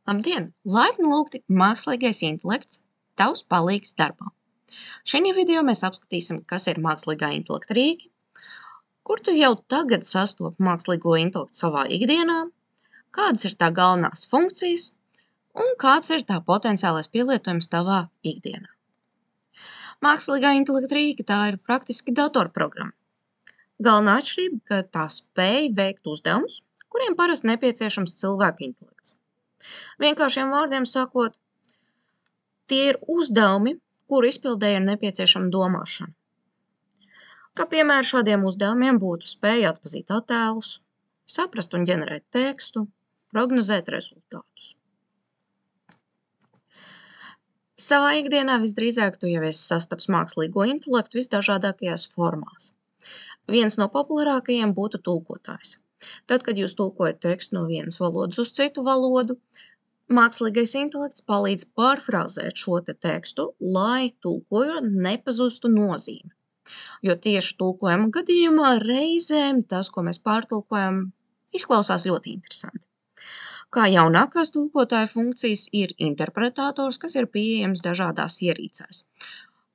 Labdien! Laipni lūgti mākslīgais intelekts, tavs palīgs darbā. Šajā video mēs apskatīsim, kas ir mākslīgā intelekta rīki, kur tu jau tagad sastopi mākslīgo intelektu savā ikdienā, kādas ir tā galvenās funkcijas un kāds ir tā potenciālais pielietojums tavā ikdienā. Mākslīgā intelekta rīki tā ir praktiski datorprogramma. Galvenā atšķirība, ka tā spēj veikt uzdevumus, kuriem parasti nepieciešams cilvēka intelekts. Vienkāršiem vārdiem sakot, tie ir uzdevumi, kuru izpildēji ir nepieciešama domāšana. Kā piemēram šādiem uzdevumiem būtu spēja atpazīt attēlus, saprast un ģenerēt tekstu, prognozēt rezultātus. Savā ikdienā visdrīzāk tu jau esi sastaps mākslīgo intelektu visdažādākajās formās. Viens no populārākajiem būtu tulkotājs. Tad, kad jūs tulkojat tekstu no vienas valodas uz citu valodu, mākslīgais intelekts palīdz pārfrāzēt šo tekstu, lai tulkojot nepazustu nozīme. Jo tieši tulkojuma gadījumā reizēm tas, ko mēs pārtulkojam, izklausās ļoti interesanti. Kā jaunākās tulkotāja funkcijas ir interpretators, kas ir pieejams dažādās ierīcēs,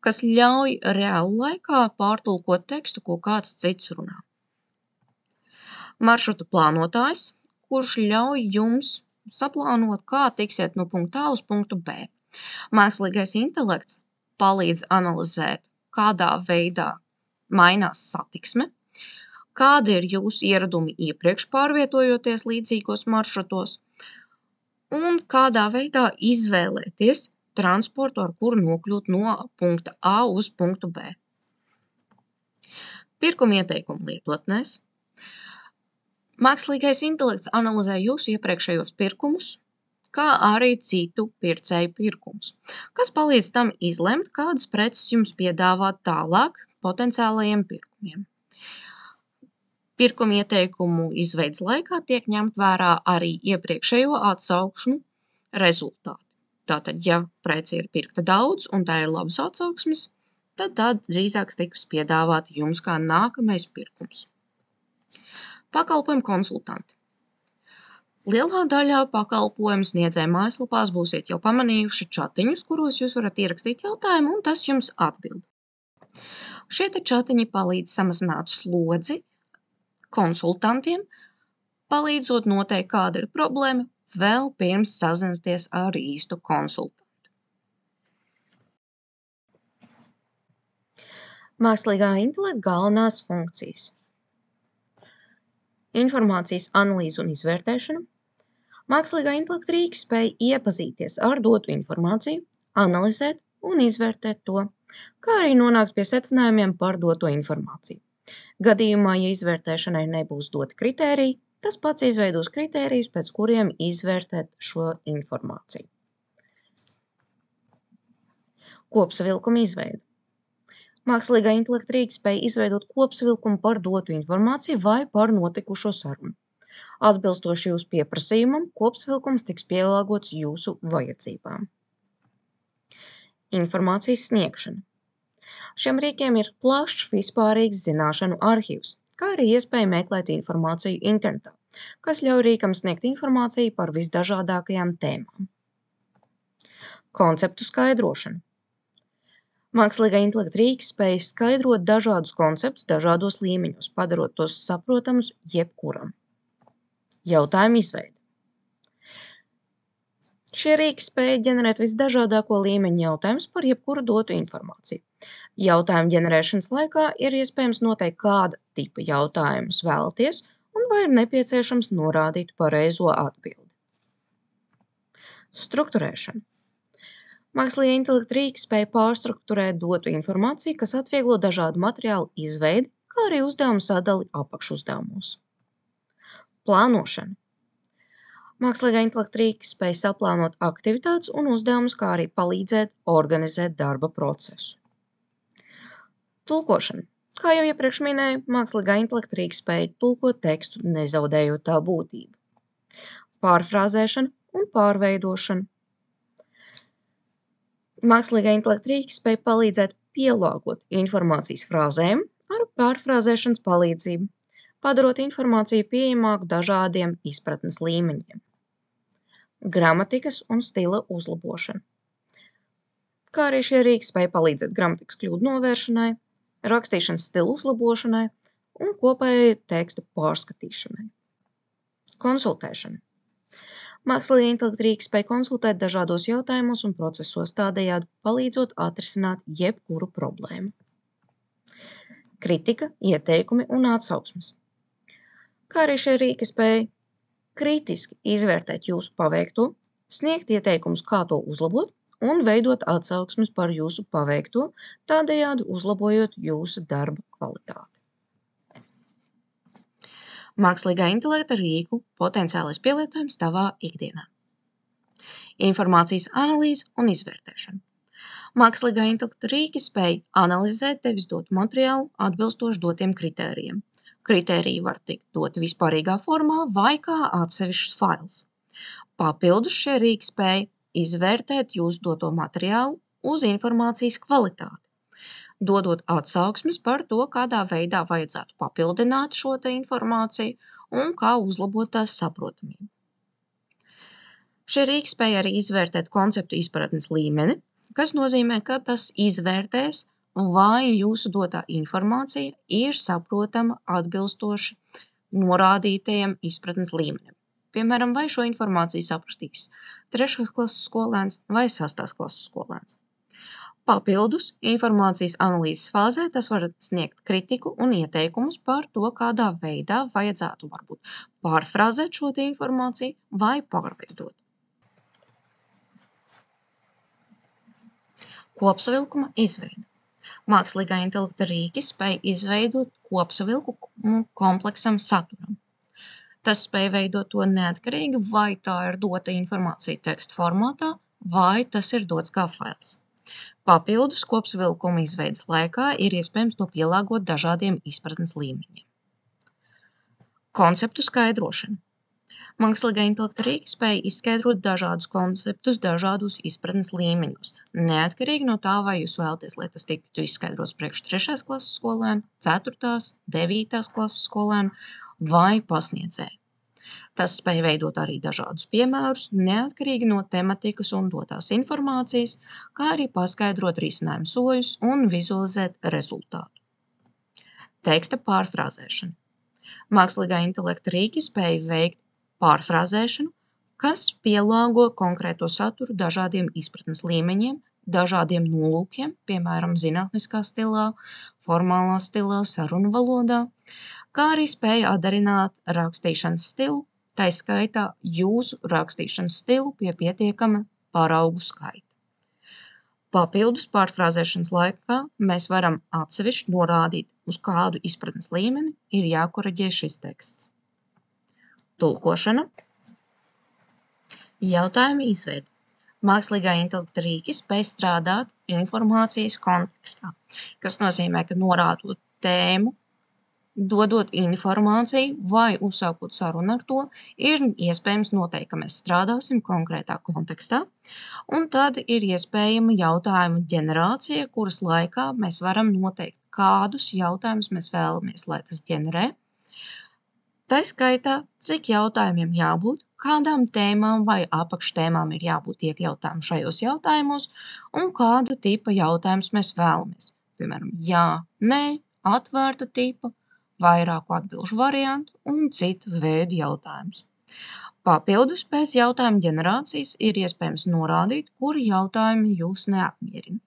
kas ļauj reāli laikā pārtulkot tekstu, ko kāds cits runā. Maršrutu plānotājs, kurš ļauj jums saplānot, kā tiksiet no punkta A uz punktu B. Mākslīgais intelekts palīdz analizēt, kādā veidā mainās satiksme, kādi ir jūsu ieradumi iepriekš pārvietojoties līdzīgos maršrutos un kādā veidā izvēlēties transportu, ar kuru nokļūt no punkta A uz punktu B. Pirkuma ieteikumu lietotnēs. Mākslīgais intelekts analizē jūsu iepriekšējos pirkumus, kā arī citu pircēju pirkumus, kas palīdz tam izlemt, kādas preces jums piedāvāt tālāk potenciālajiem pirkumiem. Pirkuma ieteikumu izveides laikā tiek ņemt vērā arī iepriekšējo atsaukšanu rezultāti. Tātad, ja prece ir pirkta daudz un tā ir labas atsauksmes, tad tā drīzāk tiks piedāvāta jums kā nākamais pirkums. Pakalpojumu konsultanti. Lielā daļā pakalpojumu sniedzēju mājaslapās būsiet jau pamanījuši čatiņus, kuros jūs varat ierakstīt jautājumu un tas jums atbild. Šie čatiņi palīdz samazināt slodzi konsultantiem, palīdzot noteikt, kāda ir problēma, vēl pirms sazināties ar īstu konsultantu. Mākslīgā intelekta galvenās funkcijas. Informācijas analīze un izvērtēšana. Mākslīgā intelekta rīki spēj iepazīties ar dotu informāciju, analizēt un izvērtēt to, kā arī nonākt pie secinājumiem par doto informāciju. Gadījumā, ja izvērtēšanai nebūs doti kritēriji, tas pats izveidos kritērijus, pēc kuriem izvērtēt šo informāciju. Kopsavilkuma izveide. Mākslīgā intelekta rīki spēj izveidot kopsavilkumu par dotu informāciju vai par notikušo sarunu. Atbilstoši jūsu pieprasījumam, kopsavilkums tiks pielāgots jūsu vajadzībām. Informācijas sniegšana. Šiem rīkiem ir plašs vispārīgs zināšanu arhīvs, kā arī iespēja meklēt informāciju internetā, kas ļauj rīkam sniegt informāciju par visdažādākajām tēmām. Konceptu skaidrošana. Mākslīgā intelekta rīki spēj skaidrot dažādus konceptus dažādos līmeņos, padarot tos saprotamus jebkuram. Jautājumu izveide. Šie rīki spēj ģenerēt visdažādāko līmeņu jautājumus par jebkuru dotu informāciju. Jautājumu ģenerēšanas laikā ir iespējams noteikt, kāda tipa jautājumus vēlaties un vai ir nepieciešams norādīt pareizo atbildi. Strukturēšana. Mākslīgā intelekta rīki spēj pārstrukturēt dotu informāciju, kas atvieglo dažādu materiālu izveidi, kā arī uzdevumu sadali apakšuzdevumos. Plānošana. Mākslīgā intelekta rīki spēj saplānot aktivitātes un uzdevumus, kā arī palīdzēt organizēt darba procesu. Tulkošana. Kā jau iepriekš minēju, mākslīgā intelekta rīki spēj tulkot tekstu, nezaudējot tā būtību. Pārfrāzēšana un pārveidošana. Mākslīgā intelekta rīki spēj palīdzēt pielāgot informācijas frāzēm ar pārfrāzēšanas palīdzību, padarot informāciju pieejamāku dažādiem izpratnes līmeņiem. gramatikas un stila uzlabošana. Kā arī šie rīki spēj palīdzēt gramatikas kļūdu novēršanai, rakstīšanas stila uzlabošanai un kopējai teksta pārskatīšanai. Konsultēšana. Mākslīgā intelekta rīki spēj konsultēt dažādos jautājumos un procesos, tādējādi palīdzot atrisināt jebkuru problēmu. Kritika, ieteikumi un atsauksmes. Kā arī šie rīki spēj kritiski izvērtēt jūsu paveikto, sniegt ieteikumus, kā to uzlabot, un veidot atsauksmes par jūsu paveikto, tādējādi uzlabojot jūsu darba kvalitāti. Mākslīgā intelekta rīku potenciālais pielietojums tavā ikdienā. Informācijas analīze un izvērtēšana. Mākslīgā intelekta rīki spēj analizēt tevis dotu materiālu atbilstoši dotiem kritērijiem. Kritēriji var tikt doti vispārīgā formā vai kā atsevišķs fails. Papildus šie rīki spēj izvērtēt jūsu doto materiālu uz informācijas kvalitāti, dodot atsauksmes par to, kādā veidā vajadzētu papildināt šo te informāciju un kā uzlabot tās saprotamību. Šie rīki spēj arī izvērtēt konceptu izpratnes līmeni, kas nozīmē, ka tas izvērtēs, vai jūsu dotā informācija ir saprotama atbilstoši norādītajam izpratnes līmenim. Piemēram, vai šo informāciju sapratīs 3. klases skolēns vai 6. klases skolēns. Papildus informācijas analīzes fāzē tas var sniegt kritiku un ieteikumus par to, kādā veidā vajadzētu varbūt pārfrāzēt šo informāciju vai pārveidot. Kopsavilkuma izveide. Mākslīgā intelekta rīki spēj izveidot kopsavilku kompleksam saturam. Tas spēj veidot to neatkarīgi, vai tā ir dota informācija teksta formātā, vai tas ir dots kā fails. Papildus kopsavilkuma izveides laikā ir iespējams to pielāgot dažādiem izpratnes līmeņiem. Konceptu skaidrošana. Mākslīgā intelekta rīki spēj izskaidrot dažādus konceptus dažādos izpratnes līmeņos, neatkarīgi no tā, vai jūs vēlaties, lai tas tiktu izskaidrots priekš 3. klases skolēnu, 4., 9. klases skolēnu vai pasniedzēju. Tas spēj veidot arī dažādus piemērus, neatkarīgi no tematikas un dotās informācijas, kā arī paskaidrot risinājumu soļus un vizualizēt rezultātu. Teksta pārfrāzēšana. Mākslīgā intelekta rīki spēj veikt pārfrāzēšanu, kas pielāgo konkrēto saturu dažādiem izpratnes līmeņiem, dažādiem nolūkiem, piemēram, zinātniskā stilā, formālā stilā, sarunu valodā, kā arī spēja atdarināt rakstīšanas stilu, tai skaitā jūsu rakstīšanas stilu pie pietiekama paraugu skaita. Papildus pārfrāzēšanas laikā mēs varam atsevišķi norādīt, uz kādu izpratnes līmeni ir jākoreģē šis teksts. Tulkošana. Jautājumu izveide. Mākslīgā intelekta rīki spēj strādāt informācijas kontekstā, kas nozīmē, ka norādot tēmu, dodot informāciju vai uzsākot sarunu ar to, ir iespējams noteikt, ka mēs strādāsim konkrētā kontekstā, un tad ir iespējama jautājumu ģenerācija, kuras laikā mēs varam noteikt, kādus jautājumus mēs vēlamies, lai tas ģenerē. Tā skaitā, cik jautājumiem jābūt, kādām tēmām vai apakštēmām ir jābūt iekļautām šajos jautājumos un kāda tipa jautājumus mēs vēlamies. Piemēram, jā, nē, atvērta tipa, vairāku atbilžu variantu un citu veidu jautājumus. Papildus pēc jautājumu ģenerācijas ir iespējams norādīt, kuri jautājumi jūs neapmierina.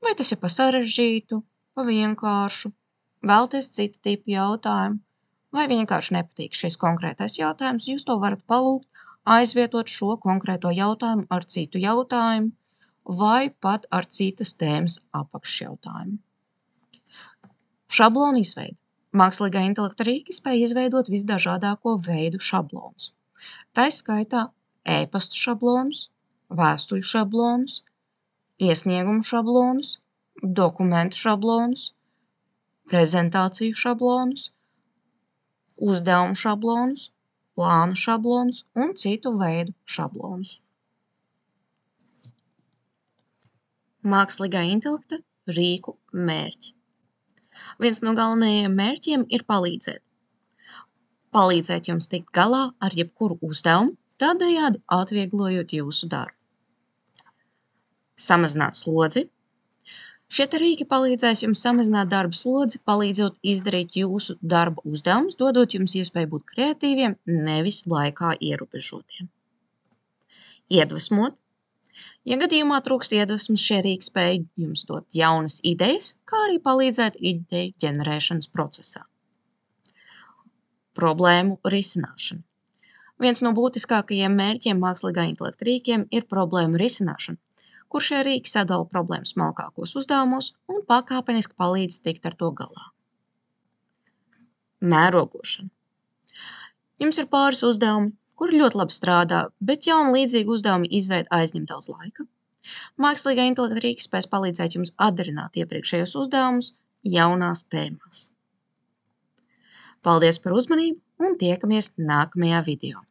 Vai tas ir pa sarežģītu, pa vienkāršu, vēlties cita tipa jautājumu, vai vienkārši nepatīk šis konkrētais jautājums, jūs to varat palūgt aizvietot šo konkrēto jautājumu ar citu jautājumu vai pat ar citas tēmas apakšjautājumu. Šablonu izveide. Mākslīgā intelekta rīki spēj izveidot visdažādāko veidu šablonus. Tā skaitā e-pastu šablonus, vēstuļu šablonus, iesniegumu šablonus, dokumentu šablonus, prezentāciju šablonus, uzdevumu šablonus, plānu šablonus un citu veidu šablonus. Mākslīgā intelekta rīku mērķi. Viens no galvenajiem mērķiem ir palīdzēt. Palīdzēt jums tikt galā ar jebkuru uzdevumu, tādējādi atvieglojot jūsu darbu. Samazināt slodzi. Šie rīki palīdzēs jums samazināt darba slodzi, palīdzot izdarīt jūsu darba uzdevumus, dodot jums iespēju būt kreatīviem, nevis laikā ierobežotiem. Iedvesmot. Ja gadījumā trūkst iedvesmas, šie rīki spēj jums dot jaunas idejas, kā arī palīdzēt ideju ģenerēšanas procesā. Problēmu risināšana. Viens no būtiskākajiem mērķiem mākslīgā intelekta rīkiem ir problēmu risināšana, kur šie rīki sadala problēmu smalkākos uzdevumos un pakāpeniski palīdz tikt ar to galā. Mērogošana. Jums ir pāris uzdevumi, kuri ļoti labi strādā, bet jauni līdzīgi uzdevumi izveida aizņem daudz laika. Mākslīgā intelekta rīki spēs palīdzēt jums atdarināt iepriekšējos uzdevumus jaunās tēmās. Paldies par uzmanību un tiekamies nākamajā video.